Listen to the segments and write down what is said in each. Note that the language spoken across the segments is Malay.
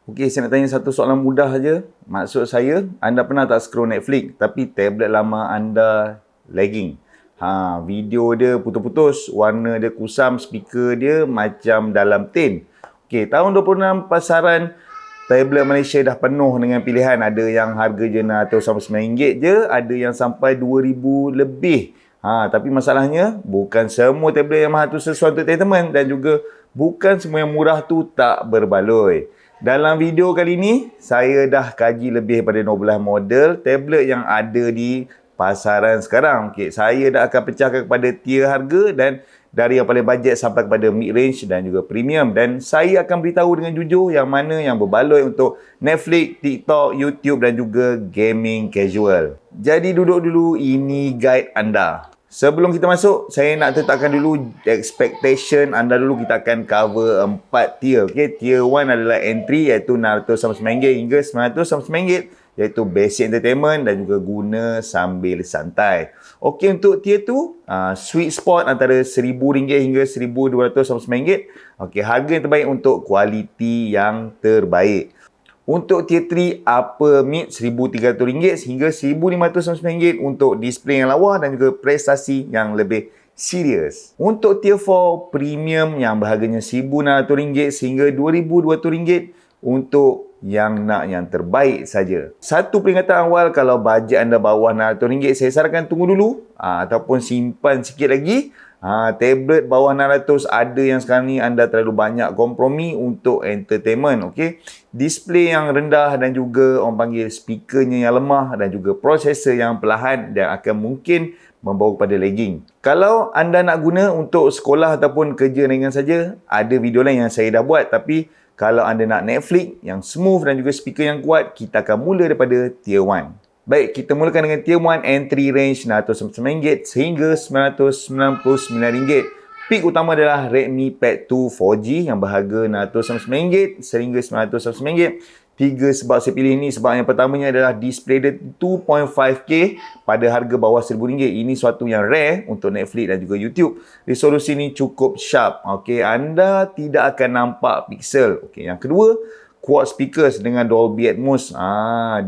Okey, saya nak tanya satu soalan mudah saja. Maksud saya, anda pernah tak scroll Netflix tapi tablet lama anda lagging? Video dia putus-putus, warna dia kusam, speaker dia macam dalam tin. Okey, tahun 26 pasaran tablet Malaysia dah penuh dengan pilihan. Ada yang harga je RM900 je, ada yang sampai RM2,000 lebih. Tapi masalahnya, bukan semua tablet yang mahal tu sesuai untuk entertainment dan juga bukan semua yang murah tu tak berbaloi. Dalam video kali ini, saya dah kaji lebih daripada 12 model tablet yang ada di pasaran sekarang. Okey, saya dah akan pecahkan kepada tier harga dan dari yang paling bajet sampai kepada mid-range dan juga premium. Dan saya akan beritahu dengan jujur yang mana yang berbaloi untuk Netflix, TikTok, YouTube dan juga gaming casual. Jadi duduk dulu, ini guide anda. Sebelum kita masuk, saya nak tetapkan dulu expectation anda dulu. Kita akan cover 4 tier. Okay? Tier 1 adalah entry iaitu RM699 hingga RM999 iaitu basic entertainment dan juga guna sambil santai. Okey, untuk tier 2, sweet spot antara RM1,000 hingga RM1,299. Okey, harga yang terbaik untuk kualiti yang terbaik. Untuk tier 3, upper mid RM1,300 hingga RM1,599 untuk display yang lawa dan juga prestasi yang lebih serius. Untuk tier 4, premium yang berharganya RM1,600 sehingga RM2,200 untuk yang nak yang terbaik saja. Satu peringatan awal, kalau bajet anda bawah RM600, saya sarankan tunggu dulu ataupun simpan sikit lagi. Tablet bawah 600 ada yang sekarang ni anda terlalu banyak kompromi untuk entertainment. Okey, display yang rendah dan juga orang panggil speakernya yang lemah dan juga prosesor yang perlahan dan akan mungkin membawa kepada lagging. Kalau anda nak guna untuk sekolah ataupun kerja ringan saja, ada video lain yang saya dah buat. Tapi kalau anda nak Netflix yang smooth dan juga speaker yang kuat, kita akan mula daripada tier 1. Baik, kita mulakan dengan tier 1 entry range RM999 sehingga RM999. Peak utama adalah Redmi Pad 2 4G yang berharga RM999 sehingga RM999. 3 sebab saya pilih ini. Sebab yang pertamanya adalah display dia 2.5K pada harga bawah RM1,000. Ini suatu yang rare untuk Netflix dan juga YouTube. Resolusi ini cukup sharp. Okey, anda tidak akan nampak pixel. Okey, yang kedua, quad speakers dengan Dolby Atmos.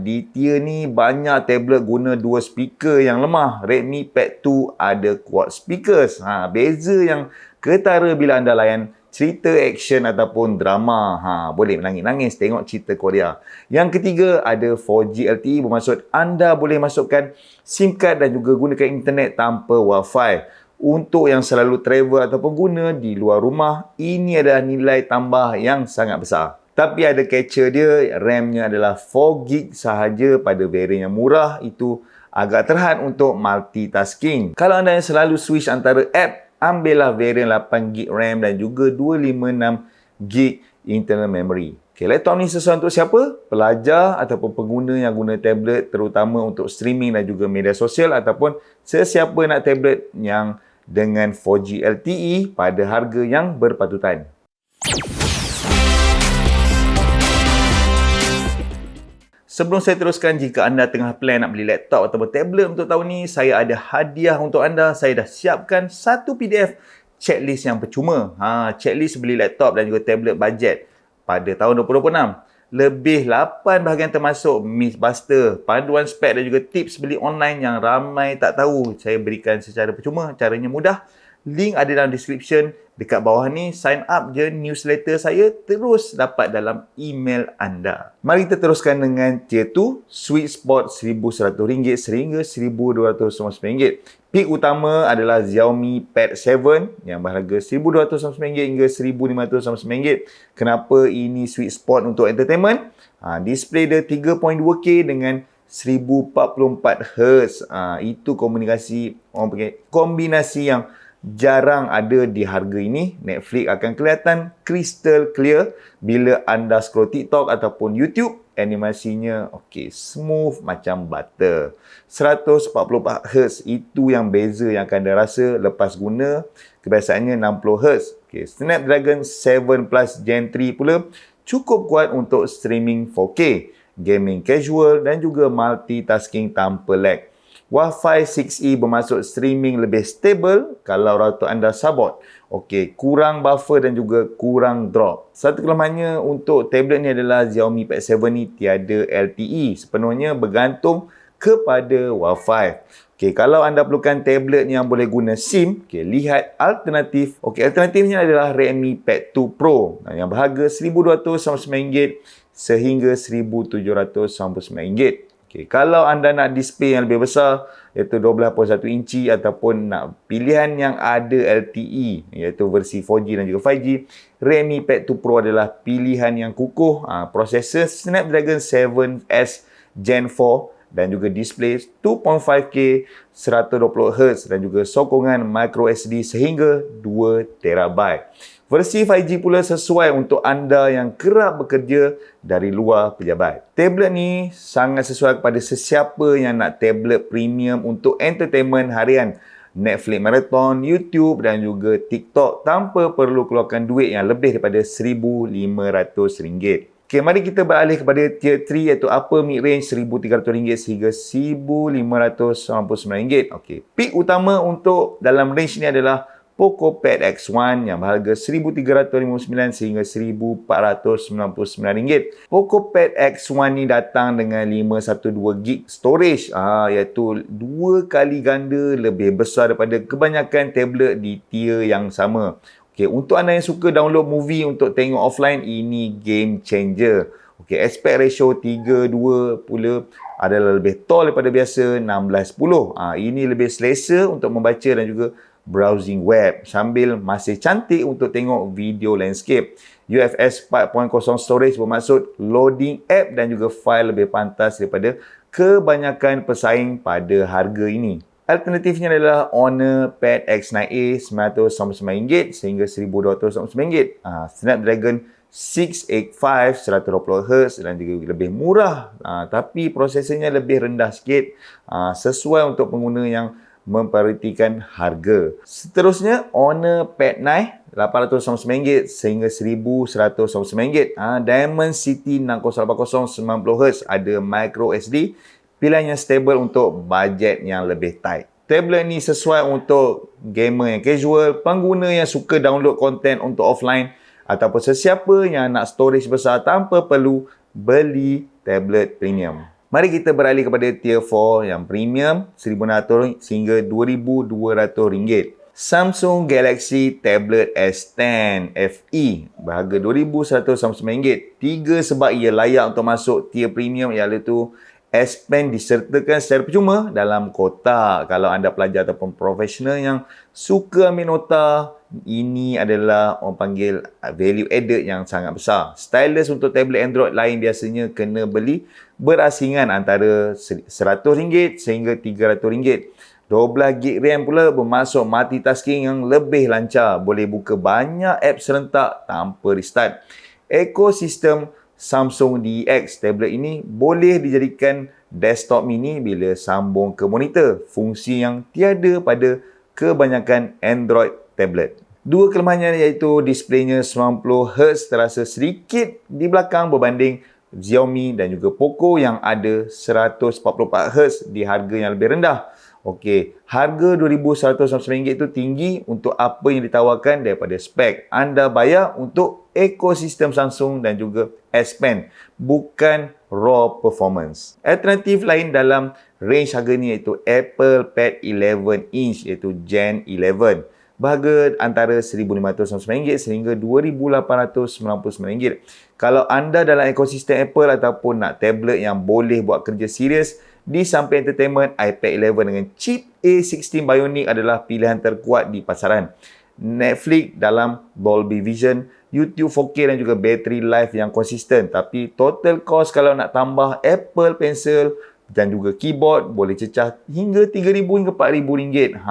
Di tier ni banyak tablet guna dua speaker yang lemah. Redmi Pad 2 ada quad speakers. Beza yang ketara bila anda layan cerita action ataupun drama. Boleh menangis-nangis tengok cerita Korea. Yang ketiga, ada 4G LTE, bermaksud anda boleh masukkan SIM card dan juga gunakan internet tanpa Wi-Fi. Untuk yang selalu travel ataupun guna di luar rumah, ini adalah nilai tambah yang sangat besar. Tapi ada catcher dia, RAM-nya adalah 4GB sahaja pada varian yang murah. Itu agak terhad untuk multitasking. Kalau anda yang selalu switch antara app, ambillah varian 8GB RAM dan juga 256GB internal memory. Okay, laptop ni sesuai untuk siapa? Pelajar ataupun pengguna yang guna tablet terutama untuk streaming dan juga media sosial, ataupun sesiapa nak tablet yang dengan 4G LTE pada harga yang berpatutan. Sebelum saya teruskan, jika anda tengah plan nak beli laptop ataupun tablet untuk tahun ni, saya ada hadiah untuk anda. Saya dah siapkan satu PDF checklist yang percuma. Checklist beli laptop dan juga tablet bajet pada tahun 2026. Lebih 8 bahagian termasuk Mythbuster, panduan spek dan juga tips beli online yang ramai tak tahu. Saya berikan secara percuma, caranya mudah. Link ada dalam description. Dekat bawah ni, sign up je newsletter saya, terus dapat dalam email anda. Mari kita teruskan dengan tier 2, sweet spot RM1,100 sehingga RM1,299. Peak utama adalah Xiaomi Pad 7 yang berharga RM1,299 hingga RM1,599. Kenapa ini sweet spot untuk entertainment? Display dia 3.2K dengan 1044Hz. Itu kombinasi yang jarang ada di harga ini. Netflix akan kelihatan crystal clear bila anda scroll TikTok ataupun YouTube. Animasinya smooth macam butter. 144Hz itu yang beza yang akan anda rasa lepas guna. Kebiasaannya 60Hz. Snapdragon 7 Plus Gen 3 pula cukup kuat untuk streaming 4K, gaming casual dan juga multitasking tanpa lag. Wi-Fi 6E bermaksud streaming lebih stable kalau router anda sabot. Okey, kurang buffer dan juga kurang drop. Satu kelemahannya untuk tablet ni adalah Xiaomi Pad 7 ni tiada LTE. Sepenuhnya bergantung kepada Wi-Fi. Okey, kalau anda perlukan tablet yang boleh guna SIM, lihat alternatif. Okey, alternatifnya adalah Redmi Pad 2 Pro yang berharga RM1,299 sehingga RM1,799. Okay, kalau anda nak display yang lebih besar iaitu 12.1 inci ataupun nak pilihan yang ada LTE iaitu versi 4G dan juga 5G, Redmi Pad 2 Pro adalah pilihan yang kukuh. Prosesor Snapdragon 7S Gen 4 dan juga display 2.5K 120Hz dan juga sokongan microSD sehingga 2TB. Versi 5G pula sesuai untuk anda yang kerap bekerja dari luar pejabat. Tablet ni sangat sesuai kepada sesiapa yang nak tablet premium untuk entertainment harian. Netflix Marathon, YouTube dan juga TikTok tanpa perlu keluarkan duit yang lebih daripada RM1,500. Okay, mari kita beralih kepada tier 3 iaitu upper mid range RM1,300 sehingga RM1,599. Okay, peak utama untuk dalam range ni adalah Poco Pad X1 yang berharga RM1,359 sehingga RM1,499. Poco Pad X1 ni datang dengan 512GB storage iaitu 2 kali ganda lebih besar daripada kebanyakan tablet di tier yang sama. Okay, untuk anda yang suka download movie untuk tengok offline, ini game changer. Okay, aspect ratio 3:2 pula adalah lebih tall daripada biasa 16:10. Ini lebih selesa untuk membaca dan juga browsing web sambil masih cantik untuk tengok video landscape. UFS 4.0 storage bermaksud loading app dan juga file lebih pantas daripada kebanyakan pesaing pada harga ini. Alternatifnya adalah Honor Pad X9A RM999 sehingga RM1,299. Snapdragon 685 120Hz dan juga lebih murah tapi prosesornya lebih rendah sikit sesuai untuk pengguna yang memprioritikan harga. Seterusnya Honor Pad 9 RM899 sehingga RM1,199. Diamond City 6080 90Hz ada micro SD, pilihan yang stable untuk bajet yang lebih tight. Tablet ni sesuai untuk gamer yang casual, pengguna yang suka download konten untuk offline ataupun sesiapa yang nak storage besar tanpa perlu beli tablet premium. Mari kita beralih kepada tier 4 yang premium RM1,600 sehingga RM2,200. Samsung Galaxy Tablet S10 FE berharga RM2,199. 3 sebab ia layak untuk masuk tier premium iaitu S Pen disertakan secara percuma dalam kotak. Kalau anda pelajar ataupun profesional yang suka ambil nota, ini adalah orang panggil value added yang sangat besar. Stylus untuk tablet Android lain biasanya kena beli berasingan antara RM100 sehingga RM300. 12GB RAM pula bermaksud multitasking yang lebih lancar. Boleh buka banyak app serentak tanpa restart. Ekosistem Samsung DeX tablet ini boleh dijadikan desktop mini bila sambung ke monitor. Fungsi yang tiada pada kebanyakan Android tablet. Dua kelemahannya iaitu displaynya 90Hz terasa sedikit di belakang berbanding Xiaomi dan juga Poco yang ada 144Hz di harga yang lebih rendah. Okey, harga RM2,199 itu tinggi untuk apa yang ditawarkan daripada spek. Anda bayar untuk ekosistem Samsung dan juga S Pen, bukan raw performance. Alternatif lain dalam range harga ni iaitu Apple Pad 11 inch iaitu Gen 11. Berharga antara RM1,599 sehingga RM2,899. Kalau anda dalam ekosistem Apple ataupun nak tablet yang boleh buat kerja serius, di samping entertainment, iPad 11 dengan chip A16 Bionic adalah pilihan terkuat di pasaran. Netflix dalam Dolby Vision, YouTube 4K dan juga battery life yang konsisten. Tapi total cost kalau nak tambah Apple Pencil dan juga keyboard boleh cecah hingga RM3,000 hingga RM4,000.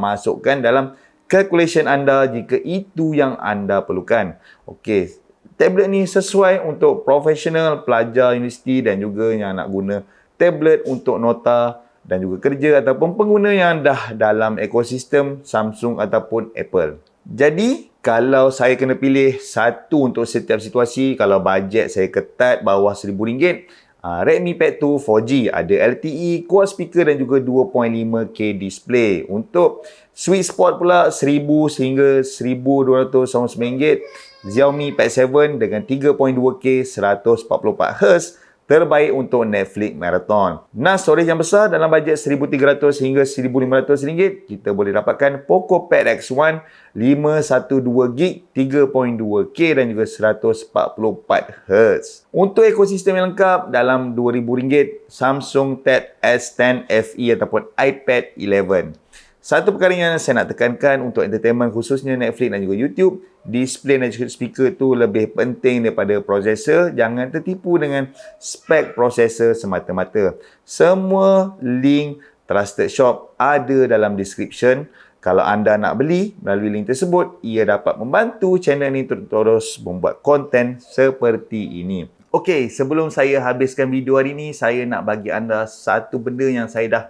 Masukkan dalam calculation anda jika itu yang anda perlukan. Okey, tablet ni sesuai untuk profesional, pelajar universiti dan juga yang nak guna tablet untuk nota dan juga kerja ataupun pengguna yang dah dalam ekosistem Samsung ataupun Apple. Jadi, kalau saya kena pilih satu untuk setiap situasi, kalau bajet saya ketat bawah RM1,000, Redmi Pad 2 4G, ada LTE, quad speaker dan juga 2.5K display. Untuk sweet spot pula 1000 sehingga 1299 ringgit. Xiaomi Pad 7 dengan 3.2K 144Hz. Terbaik untuk Netflix Marathon. NAS storage yang besar dalam bajet 1,300 hingga 1,500 ringgit, kita boleh dapatkan Poco Pad X1 512GB 3.2K dan juga 144Hz. Untuk ekosistem yang lengkap dalam RM2,000, Samsung Tab S10 FE ataupun iPad 11. Satu perkara yang saya nak tekankan untuk entertainment khususnya Netflix dan juga YouTube, display dan juga speaker tu lebih penting daripada prosesor. Jangan tertipu dengan spek prosesor semata-mata. Semua link Trusted Shop ada dalam description. Kalau anda nak beli melalui link tersebut, ia dapat membantu channel ini terus membuat konten seperti ini. Okey, sebelum saya habiskan video hari ini, saya nak bagi anda satu benda yang saya dah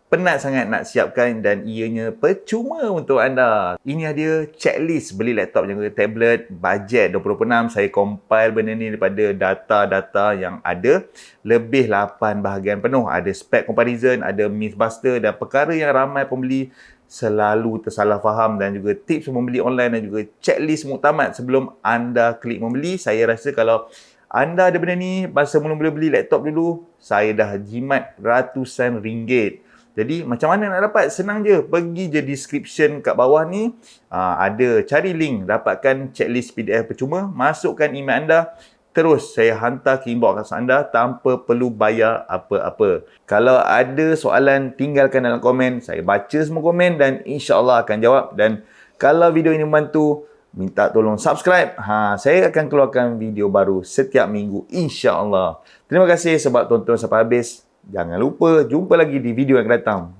penat sangat nak siapkan dan ianya percuma untuk anda. Ini ada checklist beli laptop dan juga tablet bajet 2026. Saya compile benda ni daripada data-data yang ada. Lebih 8 bahagian penuh. Ada spec comparison, ada mythbuster dan perkara yang ramai pembeli selalu tersalah faham dan juga tips membeli online dan juga checklist muktamad sebelum anda klik membeli. Saya rasa kalau anda ada benda ni, masa mula-mula beli laptop dulu, saya dah jimat ratusan ringgit. Jadi macam mana nak dapat? Senang je. Pergi je description kat bawah ni. Ada cari link. Dapatkan checklist PDF percuma. Masukkan email anda. Terus saya hantar ke inbox anda tanpa perlu bayar apa-apa. Kalau ada soalan, tinggalkan dalam komen. Saya baca semua komen dan insya-Allah akan jawab. Dan kalau video ini membantu, minta tolong subscribe. Saya akan keluarkan video baru setiap minggu insya-Allah. Terima kasih sebab tonton sampai habis. Jangan lupa, jumpa lagi di video yang akan datang.